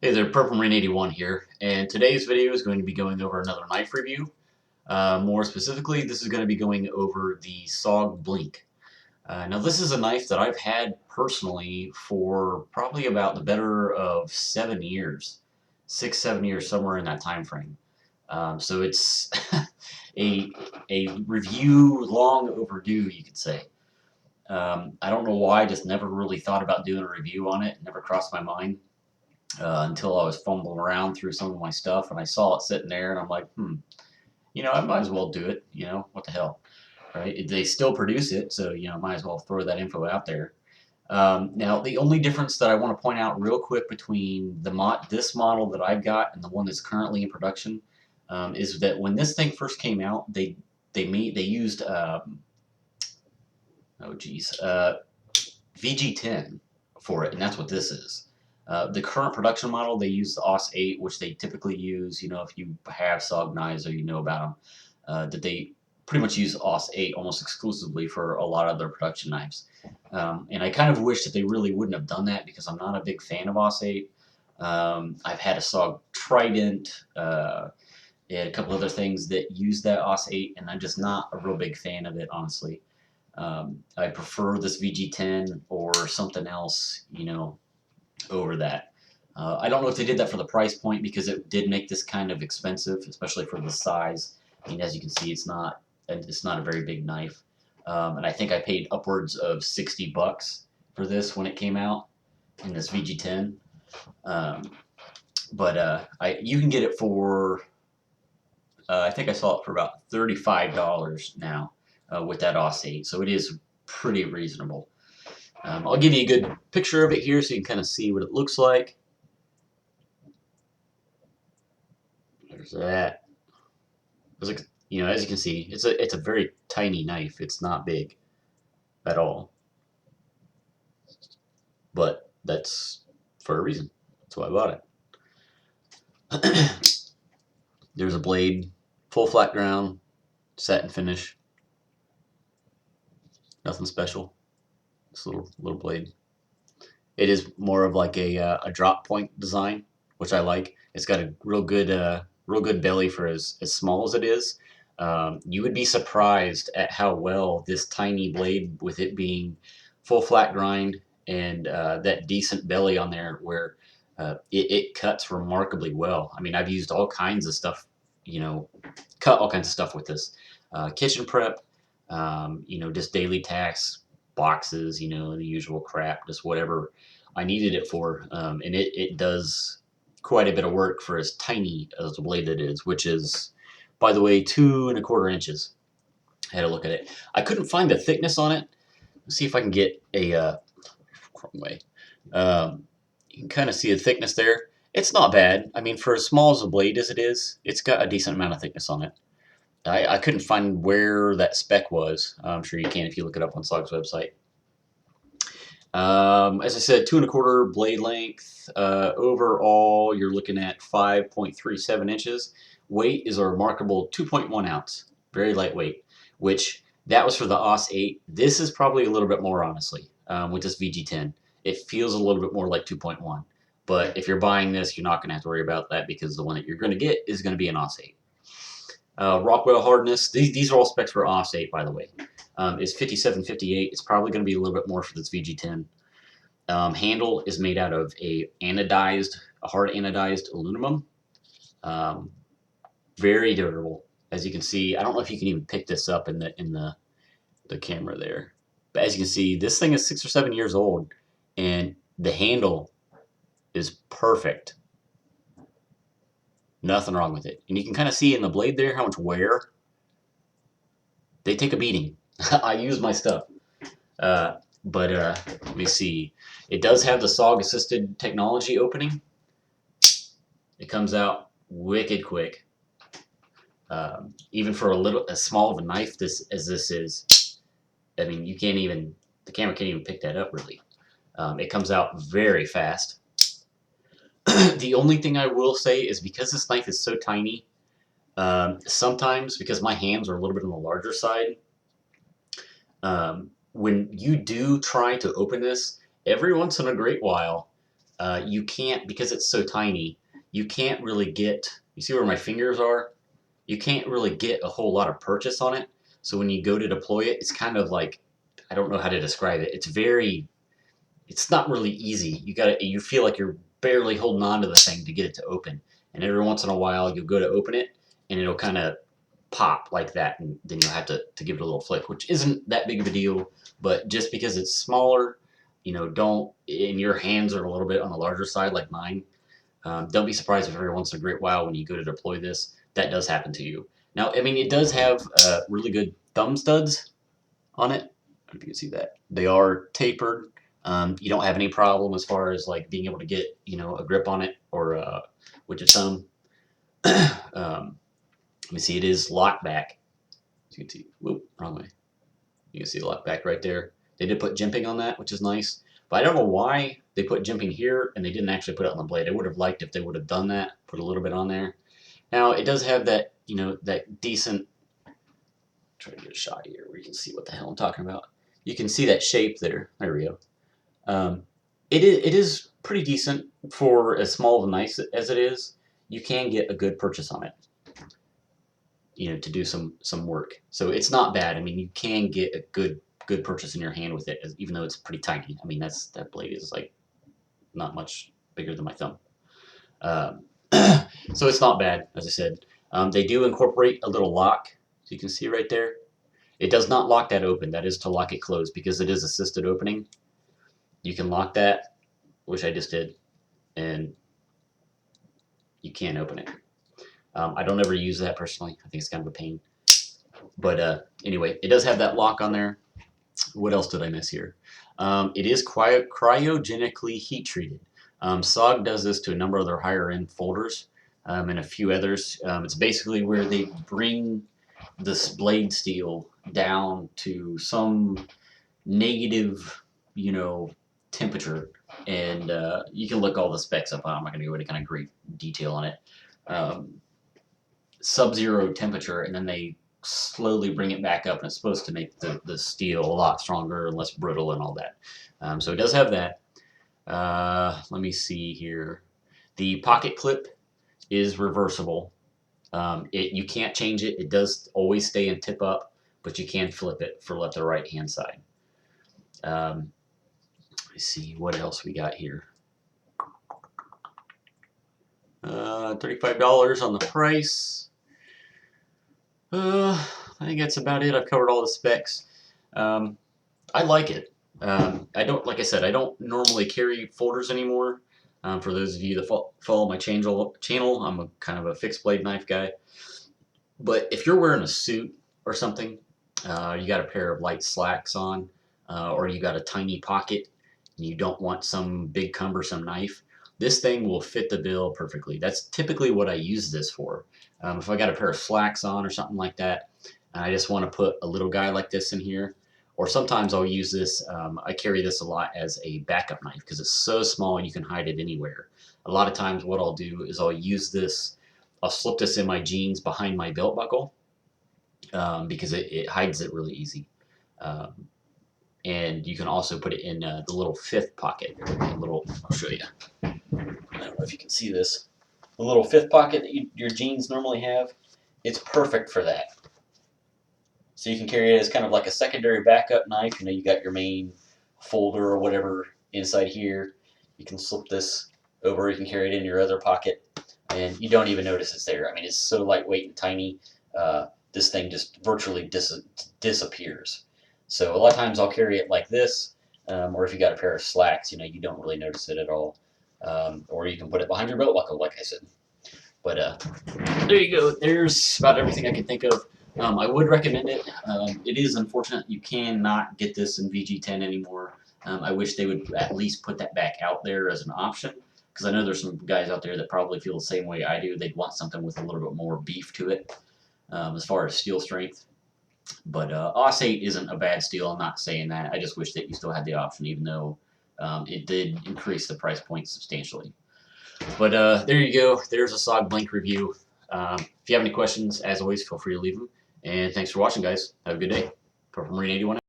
Hey there, Purple Marine 81 here, and today's video is going to be going over another knife review. More specifically, this is going to be going over the SOG Blink. Now, this is a knife that I've had personally for probably about the better of 7 years, 6, 7 years, somewhere in that time frame. So it's a review long overdue, you could say. I don't know why, I just never really thought about doing a review on it. It never crossed my mind. Until I was fumbling around through some of my stuff and I saw it sitting there and I'm like, I might as well do it, what the hell, right? They still produce it, so, might as well throw that info out there. Now, the only difference that I want to point out real quick between this model that I've got and the one that's currently in production is that when this thing first came out, they used VG10 for it, and that's what this is. The current production model, they use the AUS-8, which they typically use, if you have SOG knives or you know about them, that they pretty much use AUS-8 almost exclusively for a lot of their production knives. And I kind of wish that they really wouldn't have done that because I'm not a big fan of AUS-8. I've had a SOG Trident and a couple other things that use that AUS-8, and I'm just not a real big fan of it, honestly. I prefer this VG10 or something else, over that. I don't know if they did that for the price point because it did make this kind of expensive, especially for the size. I mean, as you can see, it's not a very big knife, and I think I paid upwards of $60 for this when it came out in this VG10. You can get it for I think I saw it for about $35 now with that AUS-8, so it is pretty reasonable. I'll give you a good picture of it here so you can kind of see what it looks like. There's that. As you can see, it's a very tiny knife. It's not big at all. But that's for a reason. That's why I bought it. There's a blade, full flat ground, satin finish. Nothing special. This little blade. It is more of like a drop point design, which I like. It's got a real good belly for as small as it is. You would be surprised at how well this tiny blade, with it being full flat grind and that decent belly on there, where it cuts remarkably well. I mean, I've used all kinds of stuff, cut all kinds of stuff with this. Kitchen prep, just daily tasks, boxes, the usual crap, just whatever I needed it for, and it does quite a bit of work for as tiny as the blade it is, which is, by the way, 2 1/4 inches. I had a look at it. I couldn't find the thickness on it. Let's see if I can get a wrong way. You can kind of see the thickness there. It's not bad. I mean, for as small as a blade as it is, it's got a decent amount of thickness on it. I couldn't find where that spec was. I'm sure you can if you look it up on SOG's website. As I said, 2 1/4 blade length. Overall, you're looking at 5.37 inches. Weight is a remarkable 2.1 ounce. Very lightweight, which that was for the AUS-8. This is probably a little bit more, honestly, with this VG10. It feels a little bit more like 2.1. But if you're buying this, you're not going to have to worry about that because the one that you're going to get is going to be an AUS-8. Rockwell hardness, these are all specs for AUS-8, by the way, is 5758. It's probably going to be a little bit more for this VG10. Handle is made out of a hard anodized aluminum. Very durable, as you can see. I don't know if you can even pick this up in the camera there, but as you can see, this thing is 6 or 7 years old, and the handle is perfect. Nothing wrong with it. And you can kind of see in the blade there how much wear. They take a beating. I use my stuff. Let me see. It does have the SOG assisted technology opening. It comes out wicked quick. Even for as small of a knife as this is, I mean, the camera can't even pick that up really. It comes out very fast. The only thing I will say is because this knife is so tiny, sometimes, because my hands are a little bit on the larger side, when you do try to open this, every once in a great while, you can't, because it's so tiny, you can't really get, you see where my fingers are? You can't really get a whole lot of purchase on it. So when you go to deploy it, it's kind of like, I don't know how to describe it. It's not really easy. You feel like you're barely holding on to the thing to get it to open. And every once in a while, you'll go to open it and it'll kind of pop like that. And then you'll have to give it a little flick, which isn't that big of a deal. But just because it's smaller, and your hands are a little bit on the larger side like mine, don't be surprised if every once in a great while when you go to deploy this, that does happen to you. Now, I mean, it does have really good thumb studs on it. I don't know if you can see that. They are tapered. You don't have any problem as far as like being able to get a grip on it or with your thumb. Let me see. It is locked back. As you can see. Whoop, wrong way. You can see the lock back right there. They did put jimping on that, which is nice. But I don't know why they put jimping here and they didn't actually put it on the blade. I would have liked if they would have done that, put a little bit on there. Now it does have that, that decent. Try to get a shot here where you can see what the hell I'm talking about. You can see that shape there. There we go. It is pretty decent for as small of a knife as it is. You can get a good purchase on it, to do some work. So it's not bad. I mean, you can get a good purchase in your hand with it, even though it's pretty tiny. I mean, that blade is like not much bigger than my thumb. So it's not bad, as I said. They do incorporate a little lock, so you can see right there. It does not lock that open. That is to lock it closed because it is assisted opening. You can lock that, which I just did, and you can't open it. I don't ever use that personally. I think it's kind of a pain. But anyway, it does have that lock on there. What else did I miss here? It is cryogenically heat treated. SOG does this to a number of their higher end folders and a few others. It's basically where they bring this blade steel down to some negative, temperature, and you can look all the specs up. I'm not going to go into kind of great detail on it. Sub-zero temperature, and then they slowly bring it back up, and it's supposed to make the steel a lot stronger and less brittle and all that. So it does have that. Let me see here. The pocket clip is reversible. You can't change it. It does always stay in tip up, but you can flip it for left or right hand side. Let's see what else we got here. $35 on the price. I think that's about it. I've covered all the specs. I like it. Like I said, I don't normally carry folders anymore. For those of you that follow my channel, I'm a kind of a fixed blade knife guy. But if you're wearing a suit or something, you got a pair of light slacks on, or you got a tiny pocket, and you don't want some big cumbersome knife, this thing will fit the bill perfectly. That's typically what I use this for. If I got a pair of slacks on or something like that, and I just want to put a little guy like this in here, or sometimes I'll use this, I carry this a lot as a backup knife because it's so small you can hide it anywhere. A lot of times what I'll do is I'll use this, I'll slip this in my jeans behind my belt buckle because it hides it really easy. And you can also put it in the little fifth pocket. I'll show you. I don't know if you can see this. The little fifth pocket that your jeans normally have, it's perfect for that. So you can carry it as kind of like a secondary backup knife. You got your main folder or whatever inside here. You can slip this over. You can carry it in your other pocket, and you don't even notice it's there. I mean, it's so lightweight and tiny. This thing just virtually disappears. So a lot of times I'll carry it like this, or if you got a pair of slacks, you don't really notice it at all. Or you can put it behind your belt buckle, like I said. But there you go. There's about everything I can think of. I would recommend it. It is unfortunate you cannot get this in VG10 anymore. I wish they would at least put that back out there as an option, because I know there's some guys out there that probably feel the same way I do. They'd want something with a little bit more beef to it as far as steel strength. But AUS 8 isn't a bad steel. I'm not saying that. I just wish that you still had the option, even though it did increase the price point substantially. But there you go. There's a SOG Blink review. If you have any questions, as always, feel free to leave them. And thanks for watching, guys. Have a good day. From Marine 81.